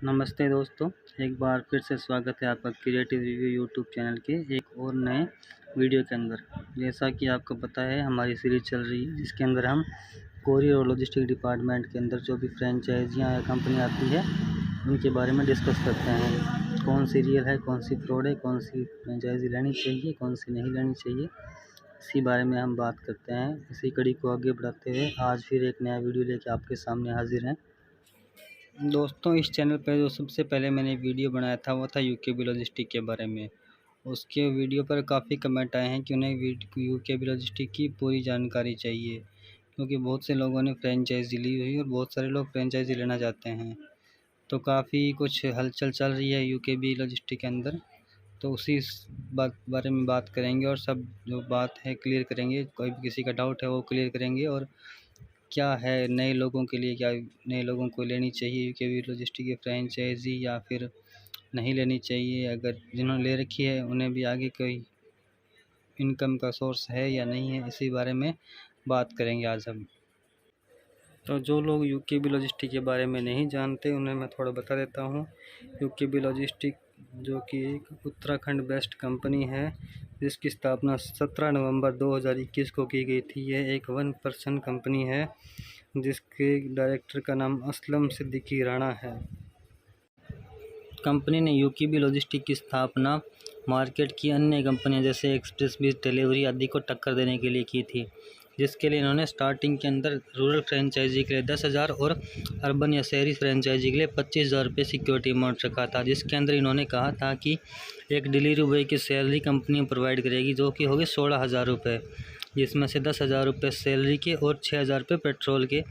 नमस्ते दोस्तों, एक बार फिर से स्वागत है आपका क्रिएटिव रिव्यू यूट्यूब चैनल के एक और नए वीडियो के अंदर। जैसा कि आपको पता है, हमारी सीरीज़ चल रही है जिसके अंदर हम कोरियर और लॉजिस्टिक डिपार्टमेंट के अंदर जो भी फ्रेंचाइजियाँ या कंपनी आती है उनके बारे में डिस्कस करते हैं। कौन सी रियल है, कौन सी फ्रॉड है, कौन सी फ्रेंचाइजी लेनी चाहिए, कौन सी नहीं लेनी चाहिए, इसी बारे में हम बात करते हैं। इसी कड़ी को आगे बढ़ाते हुए आज फिर एक नया वीडियो लेके आपके सामने हाजिर हैं। दोस्तों, इस चैनल पर जो सबसे पहले मैंने वीडियो बनाया था वो था यूकेबी लॉजिस्टिक के बारे में। उसके वीडियो पर काफ़ी कमेंट आए हैं कि उन्हें यूकेबी लॉजिस्टिक की पूरी जानकारी चाहिए, क्योंकि बहुत से लोगों ने फ्रेंचाइजी ली हुई और बहुत सारे लोग फ्रेंचाइजी लेना चाहते हैं। तो काफ़ी कुछ हलचल चल रही है यूकेबी लॉजिस्टिक के अंदर, तो उसी बारे में बात करेंगे और सब जो बात है क्लियर करेंगे। कोई भी किसी का डाउट है वो क्लियर करेंगे, और क्या है नए लोगों के लिए, क्या नए लोगों को लेनी चाहिए यूकेबी लॉजिस्टिक की फ्रेंचाइजी या फिर नहीं लेनी चाहिए। अगर जिन्होंने ले रखी है उन्हें भी आगे कोई इनकम का सोर्स है या नहीं है, इसी बारे में बात करेंगे आज हम। तो जो लोग यूकेबी लॉजिस्टिक के बारे में नहीं जानते उन्हें मैं थोड़ा बता देता हूँ। यूकेबी लॉजिस्टिक जो कि एक उत्तराखंड बेस्ड कंपनी है, जिसकी स्थापना 17 नवंबर 2021 को की गई थी। यह एक 1% कंपनी है जिसके डायरेक्टर का नाम असलम सिद्दीकी राणा है। कंपनी ने यूकेबी लॉजिस्टिक की स्थापना मार्केट की अन्य कंपनियां जैसे एक्सप्रेस बीज डिलीवरी आदि को टक्कर देने के लिए की थी, जिसके लिए इन्होंने स्टार्टिंग के अंदर रूरल फ्रेंचाइजी के लिए 10,000 और अर्बन या शहरी फ्रेंचाइजी के लिए 25,000 रुपये सिक्योरिटी अमाउंट रखा था, जिसके अंदर इन्होंने कहा था कि एक डिलीवरी बॉय की सैलरी कंपनी प्रोवाइड करेगी, जो कि होगी 16,000 रुपये, जिसमें से 10,000 रुपये सैलरी के और 6,000 रुपये पेट्रोल के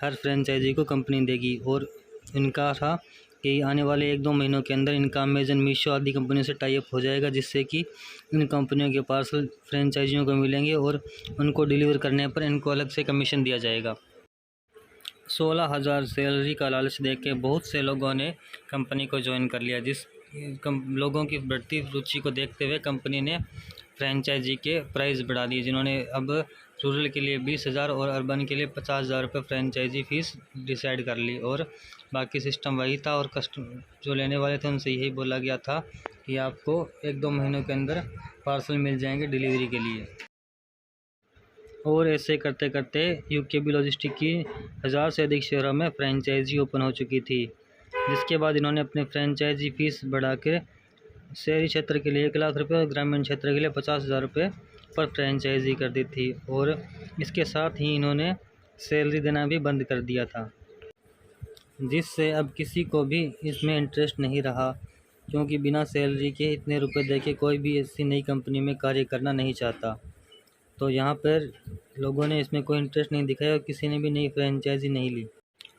हर फ्रेंचाइजी को कंपनी देगी। और इनका था कि आने वाले 1-2 महीनों के अंदर इनका अमेजन, मीशो आदि कंपनियों से टाई अप हो जाएगा, जिससे कि इन कंपनियों के पार्सल फ्रेंचाइजियों को मिलेंगे और उनको डिलीवर करने पर इनको अलग से कमीशन दिया जाएगा। 16,000 सैलरी का लालच देके बहुत से लोगों ने कंपनी को ज्वाइन कर लिया। लोगों की बढ़ती रुचि को देखते हुए कंपनी ने फ्रेंचाइजी के प्राइस बढ़ा दिए, जिन्होंने अब रूरल के लिए 20,000 और अर्बन के लिए 50,000 रुपये फ्रेंचाइजी फ़ीस डिसाइड कर ली। और बाकी सिस्टम वही था, और जो लेने वाले थे उनसे यही बोला गया था कि आपको 1-2 महीनों के अंदर पार्सल मिल जाएंगे डिलीवरी के लिए। और ऐसे करते करते यूकेबी लॉजिस्टिक की 1000 से अधिक शहरों में फ्रेंचाइजी ओपन हो चुकी थी, जिसके बाद इन्होंने अपने फ्रेंचाइजी फ़ीस बढ़ा के शहरी क्षेत्र के लिए 1 लाख रुपये और ग्रामीण क्षेत्र के लिए 50,000 रुपये पर फ्रेंचाइजी कर दी थी। और इसके साथ ही इन्होंने सैलरी देना भी बंद कर दिया था, जिससे अब किसी को भी इसमें इंटरेस्ट नहीं रहा, क्योंकि बिना सैलरी के इतने रुपए देके कोई भी ऐसी नई कंपनी में कार्य करना नहीं चाहता। तो यहाँ पर लोगों ने इसमें कोई इंटरेस्ट नहीं दिखाया और किसी ने भी नई फ्रेंचाइजी नहीं ली।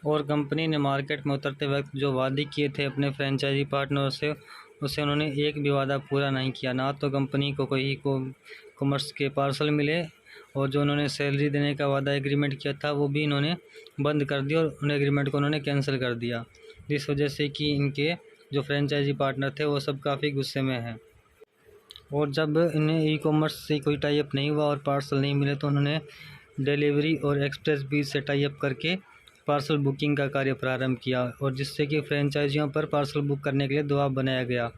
और कंपनी ने मार्केट में उतरते वक्त जो वादे किए थे अपने फ्रेंचाइजी पार्टनर से, उससे उन्होंने एक भी वादा पूरा नहीं किया। ना तो कंपनी को कोई कॉमर्स के पार्सल मिले, और जो उन्होंने सैलरी देने का वादा एग्रीमेंट किया था वो भी इन्होंने बंद कर दिया, और उन एग्रीमेंट को उन्होंने कैंसिल कर दिया, जिस वजह से कि इनके जो फ्रेंचाइजी पार्टनर थे वो सब काफ़ी गुस्से में हैं। और जब इन्हें ई कॉमर्स से कोई टाई अप नहीं हुआ और पार्सल नहीं मिले, तो उन्होंने डिलीवरी और एक्सप्रेस बीज से टाई अप करके पार्सल बुकिंग का कार्य प्रारंभ किया, और जिससे कि फ्रेंचाइजियों पर पार्सल बुक करने के लिए दबाव बनाया गया।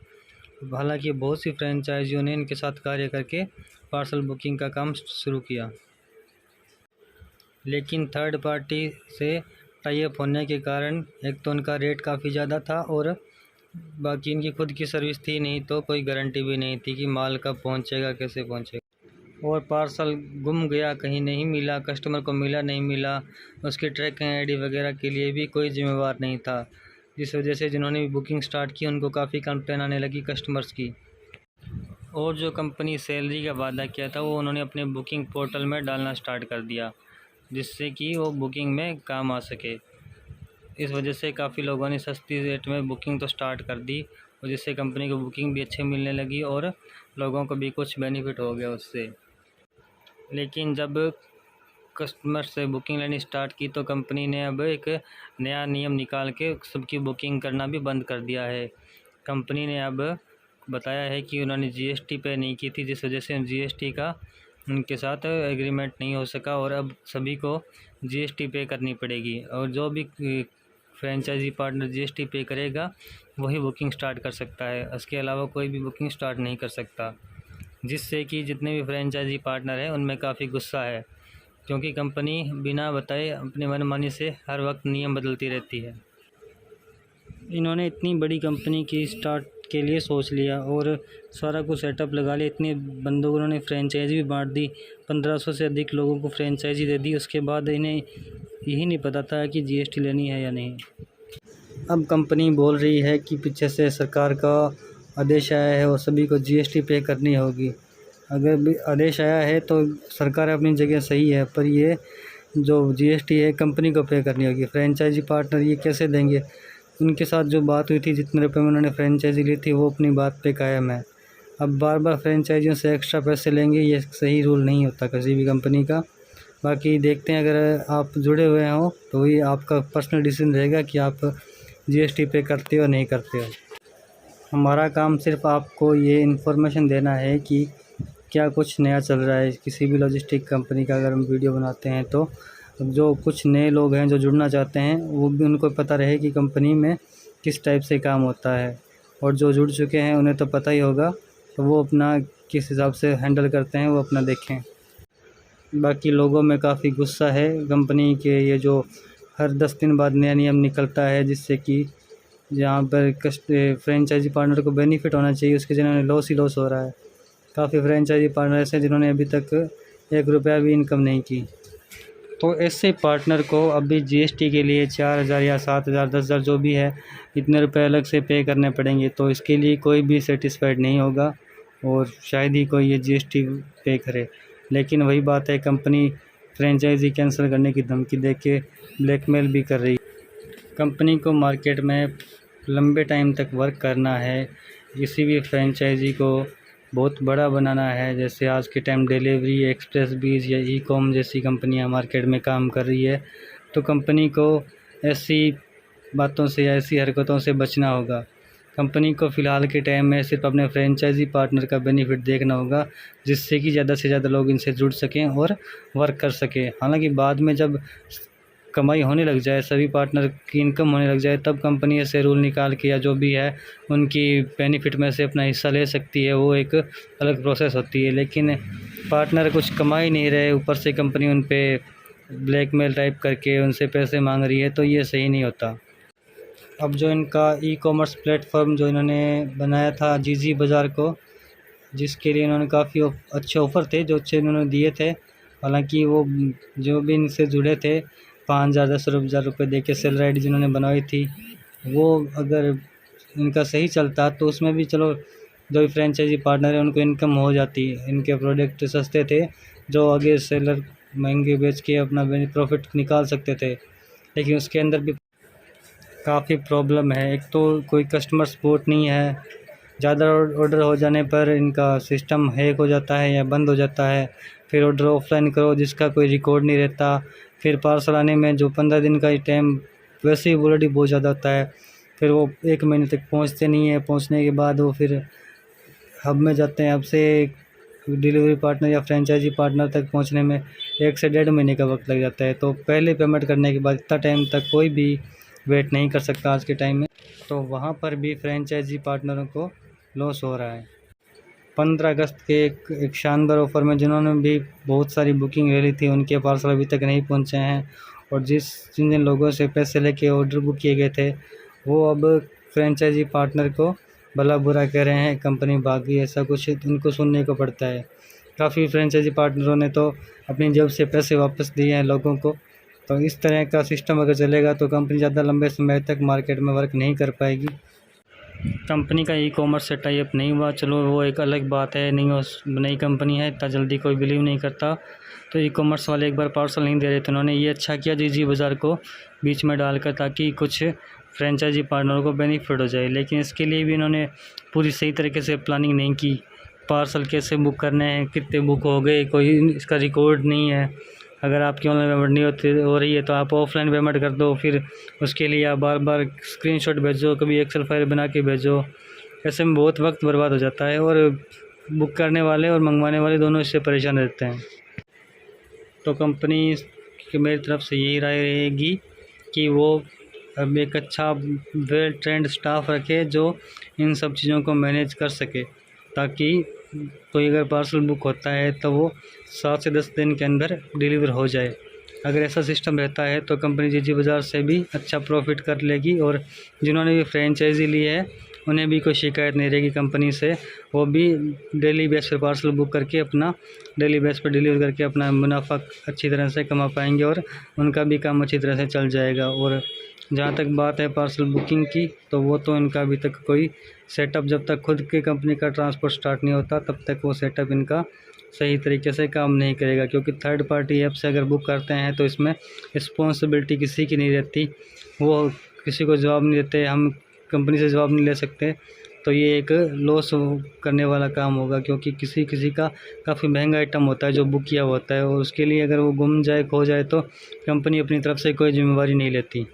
हालांकि बहुत सी फ्रेंचाइजियों ने इनके साथ कार्य करके पार्सल बुकिंग का काम शुरू किया, लेकिन थर्ड पार्टी से टाई अप होने के कारण एक तो उनका रेट काफ़ी ज़्यादा था, और बाकी इनकी खुद की सर्विस थी नहीं, तो कोई गारंटी भी नहीं थी कि माल कब पहुंचेगा, कैसे पहुंचेगा। और पार्सल गुम गया, कहीं नहीं मिला, कस्टमर को मिला नहीं मिला, उसकी ट्रैकिंग आईडी वगैरह के लिए भी कोई जिम्मेवार नहीं था, जिस वजह से जिन्होंने भी बुकिंग स्टार्ट की उनको काफ़ी कंप्लेन आने लगी कस्टमर्स की। और जो कंपनी सैलरी का वादा किया था वो उन्होंने अपने बुकिंग पोर्टल में डालना स्टार्ट कर दिया, जिससे कि वो बुकिंग में काम आ सके। इस वजह से काफ़ी लोगों ने सस्ती रेट में बुकिंग तो स्टार्ट कर दी, और जिससे कंपनी को बुकिंग भी अच्छे मिलने लगी और लोगों को भी कुछ बेनिफिट हो गया उससे। लेकिन जब कस्टमर से बुकिंग लेनी स्टार्ट की तो कंपनी ने अब एक नया नियम निकाल के सबकी बुकिंग करना भी बंद कर दिया है। कंपनी ने अब बताया है कि उन्होंने जीएसटी पे नहीं की थी, जिस वजह से जीएसटी का उनके साथ एग्रीमेंट नहीं हो सका, और अब सभी को जीएसटी पे करनी पड़ेगी। और जो भी फ्रेंचाइजी पार्टनर जीएसटी पे करेगा वही बुकिंग स्टार्ट कर सकता है, उसके अलावा कोई भी बुकिंग स्टार्ट नहीं कर सकता। जिससे कि जितने भी फ्रेंचाइजी पार्टनर हैं उनमें काफ़ी गुस्सा है, क्योंकि कंपनी बिना बताए अपनी मनमानी से हर वक्त नियम बदलती रहती है। इन्होंने इतनी बड़ी कंपनी की स्टार्ट के लिए सोच लिया और सारा कुछ सेटअप लगा लिया, इतने बंदों को उन्होंने फ्रेंचाइजी भी बांट दी, 1500 से अधिक लोगों को फ्रेंचाइजी दे दी। उसके बाद इन्हें यही नहीं पता था कि जीएसटी लेनी है या नहीं। अब कंपनी बोल रही है कि पीछे से सरकार का आदेश आया है और सभी को जीएसटी पे करनी होगी। अगर भी आदेश आया है तो सरकार अपनी जगह सही है, पर ये जो जीएसटी है कंपनी को पे करनी होगी। फ्रेंचाइजी पार्टनर ये कैसे देंगे? उनके साथ जो बात हुई थी, जितने रुपए में उन्होंने फ्रेंचाइजी ली थी, वो अपनी बात पे कायम है। अब बार बार फ्रेंचाइजियों से एक्स्ट्रा पैसे लेंगे, ये सही रूल नहीं होता किसी भी कंपनी का। बाकी देखते हैं, अगर आप जुड़े हुए हो तो ये आपका पर्सनल डिसीजन रहेगा कि आप जीएसटी पे करते हो नहीं करते हो। हमारा काम सिर्फ आपको ये इन्फॉर्मेशन देना है कि क्या कुछ नया चल रहा है किसी भी लॉजिस्टिक कंपनी का। अगर हम वीडियो बनाते हैं तो जो कुछ नए लोग हैं जो जुड़ना चाहते हैं, वो भी उनको पता रहे कि कंपनी में किस टाइप से काम होता है, और जो जुड़ चुके हैं उन्हें तो पता ही होगा, तो वो अपना किस हिसाब से हैंडल करते हैं वो अपना देखें। बाकी लोगों में काफ़ी गुस्सा है कंपनी के, ये जो हर 10 दिन बाद नया नियम निकलता है, जिससे कि जहाँ पर फ्रेंचाइजी पार्टनर को बेनिफिट होना चाहिए उसके जिन्होंने लॉस ही लॉस हो रहा है। काफ़ी फ्रेंचाइजी पार्टनर ऐसे जिन्होंने अभी तक 1 रुपया भी इनकम नहीं की। तो ऐसे पार्टनर को अभी जीएसटी के लिए 4000 या 7000 10,000 जो भी है, इतने रुपए अलग से पे करने पड़ेंगे। तो इसके लिए कोई भी सेटिस्फाइड नहीं होगा और शायद ही कोई ये जीएसटी पे करे। लेकिन वही बात है, कंपनी फ्रेंचाइजी कैंसिल करने की धमकी दे के ब्लैकमेल भी कर रही है। कंपनी को मार्केट में लंबे टाइम तक वर्क करना है, किसी भी फ्रेंचाइजी को बहुत बड़ा बनाना है। जैसे आज के टाइम डिलीवरी, एक्सप्रेस बीज या ई कॉम जैसी कंपनियां मार्केट में काम कर रही है, तो कंपनी को ऐसी बातों से या ऐसी हरकतों से बचना होगा। कंपनी को फ़िलहाल के टाइम में सिर्फ अपने फ्रेंचाइजी पार्टनर का बेनिफिट देखना होगा, जिससे कि ज़्यादा से ज़्यादा लोग इनसे जुड़ सकें और वर्क कर सकें। हालांकि बाद में जब कमाई होने लग जाए, सभी पार्टनर की इनकम होने लग जाए, तब कंपनी ऐसे रूल निकाल के या जो भी है उनकी बेनिफिट में से अपना हिस्सा ले सकती है, वो एक अलग प्रोसेस होती है। लेकिन पार्टनर कुछ कमा ही नहीं रहे, ऊपर से कंपनी उन पे ब्लैकमेल टाइप करके उनसे पैसे मांग रही है, तो ये सही नहीं होता। अब जो इनका ई कॉमर्स प्लेटफॉर्म जो इन्होंने बनाया था जीजी बाज़ार को, जिसके लिए इन्होंने काफ़ी अच्छे ऑफ़र थे जो अच्छे इन्होंने दिए थे। हालांकि वो जो भी इनसे जुड़े थे 5,000 10,000 रुपये दे के सेलर आईडी जिन्होंने बनवाई थी, वो अगर इनका सही चलता तो उसमें भी चलो जो भी फ्रेंचाइजी पार्टनर है उनको इनकम हो जाती। इनके प्रोडक्ट सस्ते थे जो आगे सेलर महंगे बेच के अपना प्रॉफिट निकाल सकते थे, लेकिन उसके अंदर भी काफ़ी प्रॉब्लम है। एक तो कोई कस्टमर सपोर्ट नहीं है, ज़्यादा ऑर्डर हो जाने पर इनका सिस्टम हैक हो जाता है या बंद हो जाता है। फिर ऑर्डर ऑफलाइन करो जिसका कोई रिकॉर्ड नहीं रहता। फिर पार्सल आने में जो 15 दिन का टाइम वैसे ही ऑलरेडी बहुत ज़्यादा होता है, फिर वो 1 महीने तक पहुंचते नहीं है। पहुंचने के बाद वो फिर हब में जाते हैं, हब से डिलीवरी पार्टनर या फ्रेंचाइजी पार्टनर तक पहुंचने में 1 से 1.5 महीने का वक्त लग जाता है। तो पहले पेमेंट करने के बाद इतना टाइम तक कोई भी वेट नहीं कर सकता आज के टाइम में। तो वहाँ पर भी फ्रेंचाइजी पार्टनरों को लॉस हो रहा है। 15 अगस्त के एक शानदार ऑफ़र में जिन्होंने भी बहुत सारी बुकिंग ले ली थी, उनके पार्सल अभी तक नहीं पहुंचे हैं, और जिन जिन लोगों से पैसे लेके ऑर्डर बुक किए गए थे वो अब फ्रेंचाइजी पार्टनर को भला बुरा कह रहे हैं, कंपनी भागी, ऐसा कुछ उनको सुनने को पड़ता है। काफ़ी फ्रेंचाइजी पार्टनरों ने तो अपनी जेब से पैसे वापस दिए हैं लोगों को। तो इस तरह का सिस्टम अगर चलेगा तो कंपनी ज़्यादा लंबे समय तक मार्केट में वर्क नहीं कर पाएगी। कंपनी का ई कॉमर्स से टाई अप नहीं हुआ, चलो वो एक अलग बात है, नई कंपनी है, इतना जल्दी कोई बिलीव नहीं करता। तो ई कॉमर्स वाले एक बार पार्सल नहीं दे रहे थे, उन्होंने ये अच्छा किया जीजी बाज़ार को बीच में डालकर, ताकि कुछ फ्रेंचाइजी पार्टनरों को बेनिफिट हो जाए। लेकिन इसके लिए भी इन्होंने पूरी सही तरीके से प्लानिंग नहीं की। पार्सल कैसे बुक करने हैं, कितने बुक हो गए, कोई इसका रिकॉर्ड नहीं है। अगर आपकी ऑनलाइन पेमेंट नहीं हो रही है तो आप ऑफलाइन पेमेंट कर दो, फिर उसके लिए आप बार बार स्क्रीनशॉट भेजो, कभी एक्सेल फाइल बना के भेजो। ऐसे में बहुत वक्त बर्बाद हो जाता है और बुक करने वाले और मंगवाने वाले दोनों इससे परेशान रहते हैं। तो कंपनी की मेरी तरफ से यही राय रहेगी कि वो अब एक अच्छा वेल ट्रेंड स्टाफ रखे जो इन सब चीज़ों को मैनेज कर सके, ताकि कोई अगर पार्सल बुक होता है तो वो 7 से 10 दिन के अंदर डिलीवर हो जाए। अगर ऐसा सिस्टम रहता है तो कंपनी जीजी बाज़ार से भी अच्छा प्रॉफिट कर लेगी, और जिन्होंने भी फ्रेंचाइजी ली है उन्हें भी कोई शिकायत नहीं रहेगी कंपनी से। वो भी डेली बेस पर पार्सल बुक करके अपना डेली बेस पर डिलीवर करके अपना मुनाफा अच्छी तरह से कमा पाएंगे, और उनका भी काम अच्छी तरह से चल जाएगा। और जहाँ तक बात है पार्सल बुकिंग की, तो वो तो इनका अभी तक कोई सेटअप, जब तक खुद की कंपनी का ट्रांसपोर्ट स्टार्ट नहीं होता तब तक वो सेटअप इनका सही तरीके से काम नहीं करेगा, क्योंकि थर्ड पार्टी ऐप से अगर बुक करते हैं तो इसमें रिस्पॉन्सिबिलिटी किसी की नहीं रहती, वो किसी को जवाब नहीं देते, हम कंपनी से जवाब नहीं ले सकते। तो ये एक लॉस करने वाला काम होगा, क्योंकि किसी किसी का काफ़ी महंगा आइटम होता है जो बुक किया होता है, और उसके लिए अगर वो गुम जाए खो जाए तो कंपनी अपनी तरफ से कोई जिम्मेवारी नहीं लेती।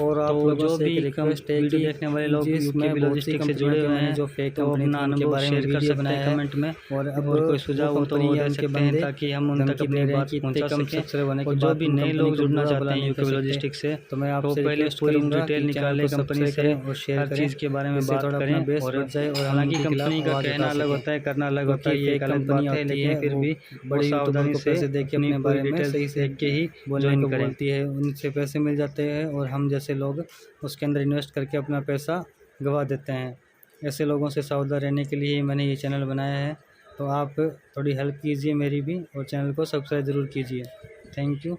और आप तो लोगों जो से भी एक रिक्वेस्ट है वीडियो कि देखने वाले लोग जिसमें यूके लॉजिस्टिक्स से जुड़े हुए हैं जो फेक तो कंपनी अपना थी, उनके अनुभव बारे में शेयर कर वीडियो सकते बनाया हैं है। कमेंट में, और अब और कोई सुझाव हो तो वो दे सकते हैं, ताकि हम उन तक अपनी बात पहुंचा सकें। और जो भी नए लोग जुड़ना चाहते हैं यूके लॉजिस्टिक्स से, तो मैं तो आपसे पहले पूरी डिटेल निकालें कंपनी से, और शेयर हर चीज़ के बारे में बात करें। और हालांकि कंपनी का कहना अलग होता है, करना अलग होता है, ये एक अलग बात है, लेकिन फिर भी बड़ी सावधानी से देखिए अपनी अपने बारे में डिटेल्स सही से देख के ही ज्वाइन करें। बोलती है, उनसे पैसे मिल जाते हैं और हम जैसे लोग उसके अंदर इन्वेस्ट करके अपना पैसा गवा देते हैं। ऐसे लोगों से सावधान रहने के लिए मैंने ये चैनल बनाया है, तो आप थोड़ी हेल्प कीजिए मेरी भी, और चैनल को सब्सक्राइब ज़रूर कीजिए। Thank you.